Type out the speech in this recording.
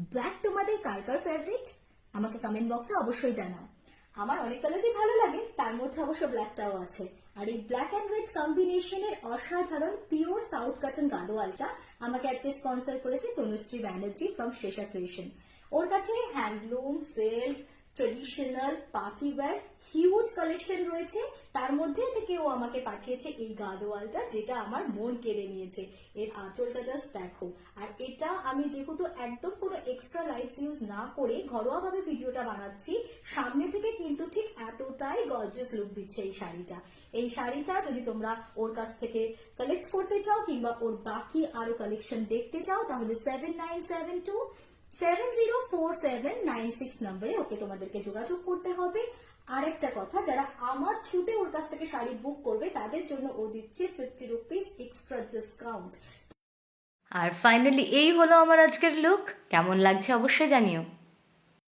Black তোমাদের কার কার favourite আমাকে comment বক্সে অবশ্যই জানাও। আমার অনেক কালারই ভালো লাগে, তার মধ্যে অবশ্য ব্ল্যাকটাও আছে। আর এই ব্ল্যাক অ্যান্ড রেড কম্বিনেশনের অসাধারণ পিওর সাউথ কটন গাদোয়ালটা আমাকে আজকে স্পন্সর করেছে তনুশ্রী ব্যানার্জি ফ্রম শেষা ক্রিয়েশন। ওর কাছে handloom, silk, traditional, party wear huge collection রয়েছে। তার মধ্যে থেকে ও আমাকে পাঠিয়েছে এই গাদোয়ালটা, যেটা আমার মন কেড়ে নিয়েছে। এর আঁচলটা জাস্ট দেখো। আর এটা আমি যেহেতু একদম কোনো এক্সট্রা লাইটস ইউজ না করে ঘরোয়া ভাবে ভিডিওটা বানাচ্ছি, সামনে থেকে কিন্তু ঠিক এতটাই গর্জিয়াস লুক দিচ্ছে এই শাড়িটা। এই শাড়িটা যদি তোমরা ওর কাছ থেকে কালেক্ট করতে চাও কিংবা ওর বাকি আরো কালেকশন দেখতে চাও, তাহলে 7972704796 নম্বরে ওকে তোমাদেরকে যোগাযোগ করতে হবে। আরেকটা কথা, যারা আমার থ্রুতে ওর কাছ থেকে শাড়ি বুক করবে তাদের জন্য ও দিচ্ছে 50 রুপিস এক্সট্রা ডিসকাউন্ট। আর ফাইনালি এই হলো আমার আজকের লুক। কেমন লাগছে অবশ্যই জানিও।